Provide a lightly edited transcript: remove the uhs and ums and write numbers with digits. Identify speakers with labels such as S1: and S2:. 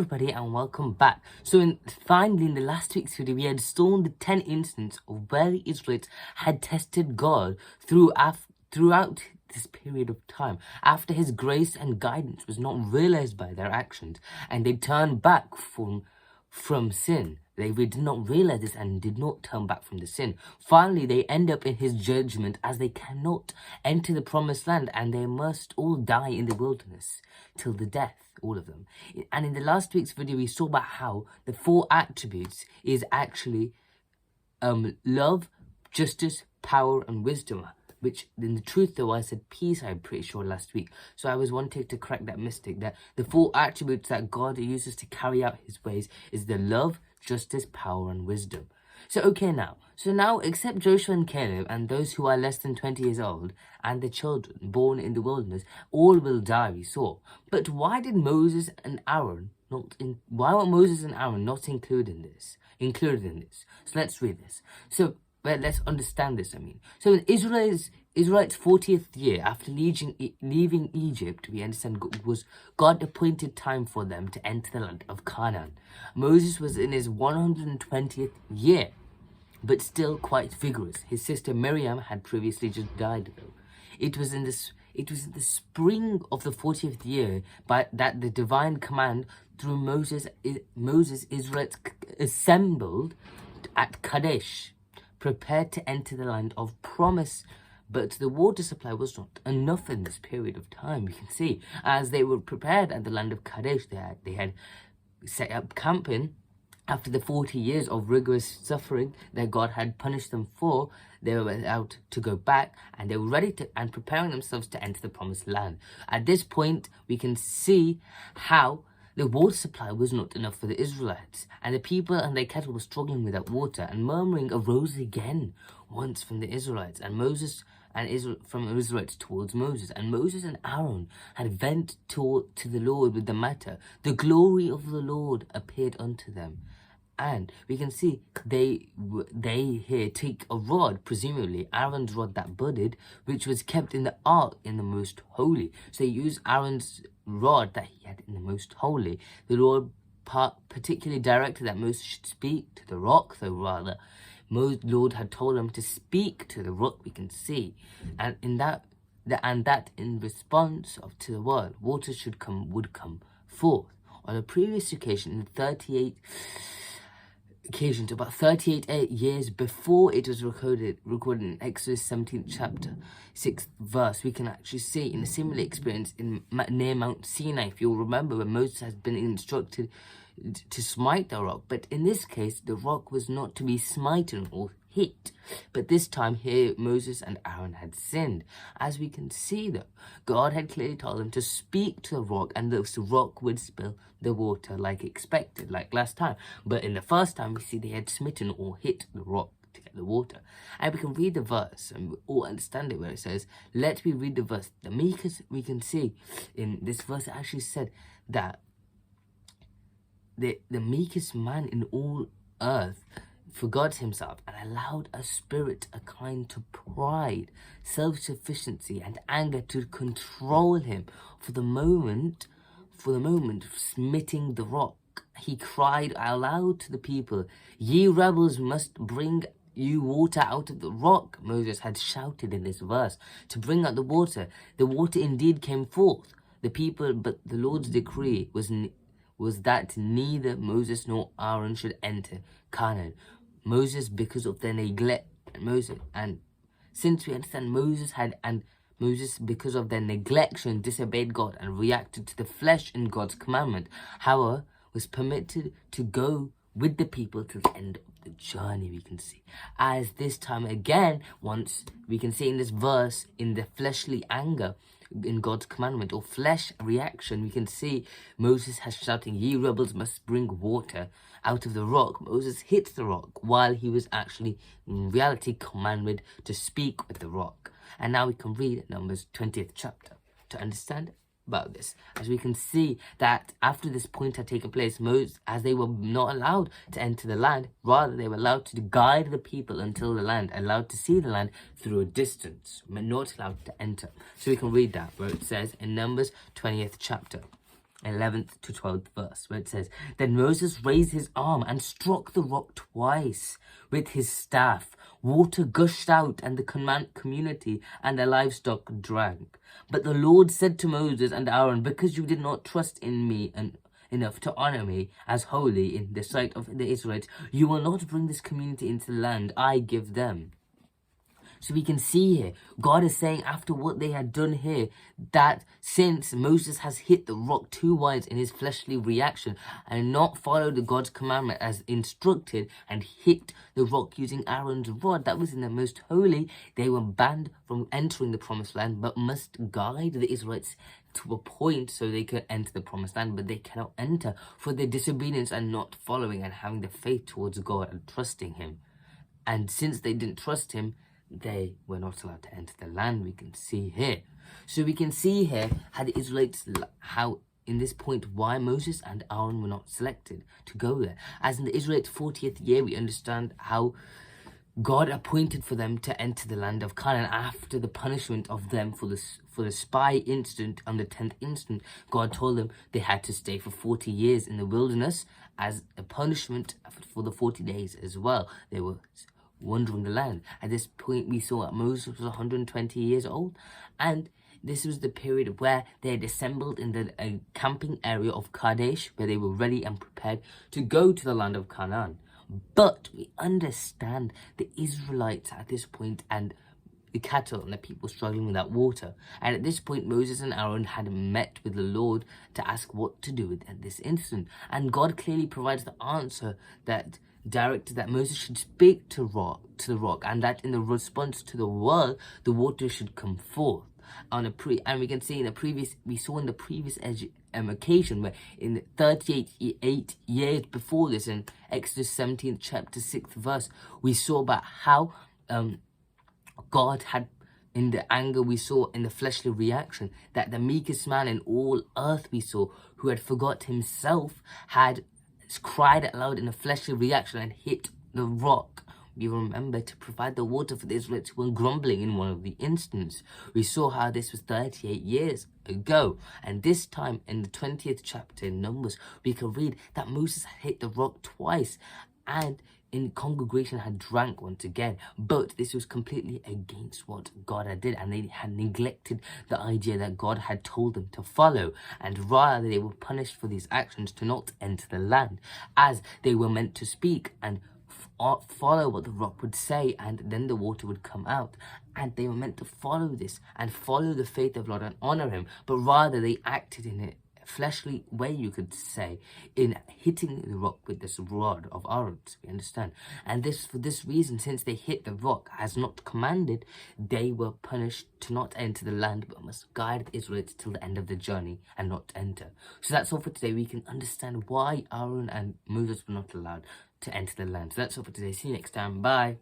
S1: Everybody and welcome back. Finally in the last week's video we had shown the 10 instances of where the Israelites had tested God throughout this period of time after his grace and guidance was not realized by their actions, and they turned back from sin. They did not realize this and did not turn back from the sin. Finally, they end up in his judgment as they cannot enter the promised land and they must all die in the wilderness till the death, all of them. And in the last week's video, we saw about how the 4 attributes is actually love, justice, power, and wisdom. Which, in the truth though, I said peace, I'm pretty sure, last week. So I was wanting to correct that mistake, that the 4 attributes that God uses to carry out his ways is the love, justice, power, and wisdom. So now, except Joshua and Caleb and those who are less than 20 years old and the children born in the wilderness, all will die, we saw. But why did Moses and Aaron why were Moses and Aaron not included in this? So let's read this. Well, let's understand this, So in Israel's 40th year after leaving Egypt, we understand was God appointed time for them to enter the land of Canaan. Moses was in his 120th year, but still quite vigorous. His sister Miriam had previously just died, though. It was in the spring of the 40th year that the divine command through Moses Israelites assembled at Kadesh, prepared to enter the land of promise. But the water supply was not enough in this period of time. We can see as they were prepared at the land of Kadesh, they had set up camping after the 40 years of rigorous suffering that God had punished them for. They were allowed to go back and they were ready to and preparing themselves to enter the promised land. At this point, we can see how the water supply was not enough for the Israelites, and the people and their cattle were struggling without water, and murmuring arose again once from the Israelites from Israelites towards Moses. And Moses and Aaron had vent to the Lord with the matter. The glory of the Lord appeared unto them. And we can see they here take a rod, presumably Aaron's rod that budded, which was kept in the ark in the most holy. So they use Aaron's rod that he had in the most holy. The Lord particularly directed that Moses should speak to the rock, though rather Lord had told him to speak to the rock, we can see. And that in response to the word, water would come forth. On a previous occasion, about 38 years before it was recorded in Exodus 17th chapter 6th verse, we can actually see in a similar experience near Mount Sinai, if you'll remember, when Moses has been instructed to smite the rock. But in this case, the rock was not to be smitten or hit. But this time here, Moses and Aaron had sinned. As we can see, though, God had clearly told them to speak to the rock, and the rock would spill the water like expected, like last time. But in the first time, we see they had smitten or hit the rock to get the water. And we can read the verse, and we all understand it, where it says, let me read the verse. The meekest, we can see in this verse, it actually said that the meekest man in all earth forgot himself and allowed a spirit akin to pride, self-sufficiency, and anger to control him. For the moment, smiting the rock, he cried aloud to the people, ye rebels must bring you water out of the rock. Moses had shouted in this verse to bring out the water. The water indeed came forth. The people, but the Lord's decree was that neither Moses nor Aaron should enter Canaan. Moses, because of their neglect, since we understand Moses, because of their neglection, disobeyed God and reacted to the flesh in God's commandment, however, was permitted to go with the people to the end of the journey, we can see. As this time again, once we can see in this verse, in the fleshly anger in God's commandment or flesh reaction, we can see Moses has shouting, ye rebels must bring water out of the rock. Moses hits the rock while he was actually in reality commanded to speak with the rock. And now we can read Numbers 20th chapter to understand about this, as we can see that after this point had taken place, Moses, as they were not allowed to enter the land, rather they were allowed to guide the people until the land, allowed to see the land through a distance, but not allowed to enter. So we can read that where it says in Numbers 20th chapter, 11th to 12th verse, where it says, Then Moses raised his arm and struck the rock twice with his staff. Water gushed out, and the community and their livestock drank. But the Lord said to Moses and Aaron, Because you did not trust in me enough to honor me as holy in the sight of the Israelites, you will not bring this community into the land I give them. So we can see here, God is saying after what they had done here, that since Moses has hit the rock too wide in his fleshly reaction and not followed the God's commandment as instructed and hit the rock using Aaron's rod that was in the most holy, they were banned from entering the promised land, but must guide the Israelites to a point so they can enter the promised land, but they cannot enter for their disobedience and not following and having the faith towards God and trusting him. And since they didn't trust him, they were not allowed to enter the land, we can see here. So we can see here how the Israelites, how in this point why Moses and Aaron were not selected to go there. As in the Israelites' 40th year, we understand how God appointed for them to enter the land of Canaan after the punishment of them for the spy incident on the 10th instant. God told them they had to stay for 40 years in the wilderness as a punishment for the 40 days as well. They were wandering the land. At this point, we saw that Moses was 120 years old, and this was the period where they had assembled in the camping area of Kadesh, where they were ready and prepared to go to the land of Canaan. But we understand the Israelites at this point and the cattle and the people struggling with that water. And at this point, Moses and Aaron had met with the Lord to ask what to do with at this instant. And God clearly provides the answer that directed that Moses should speak to the rock, and that in the response to the word, the water should come forth. And we can see in the previous occasion where in the 38 years before this, in Exodus 17 chapter 6th verse, we saw about how God had, in the anger we saw in the fleshly reaction, that the meekest man in all earth we saw, who had forgot himself, had cried out loud in a fleshly reaction and hit the rock. We remember to provide the water for the Israelites who were grumbling in one of the instances. We saw how this was 38 years ago. And this time in the 20th chapter in Numbers, we can read that Moses had hit the rock twice and in the congregation had drank once again. But this was completely against what God had did, and they had neglected the idea that God had told them to follow, and rather they were punished for these actions to not enter the land, as they were meant to speak and follow what the rock would say, and then the water would come out. And they were meant to follow this and follow the faith of Lord and honor him, but rather they acted in a fleshly way, you could say, in hitting the rock with this rod of Aaron's, we understand. And this, for this reason, since they hit the rock as not commanded, they were punished to not enter the land, but must guide the Israelites till the end of the journey and not enter. So that's all for today. We can understand why Aaron and Moses were not allowed to enter the land. So that's all for today. See you next time. Bye.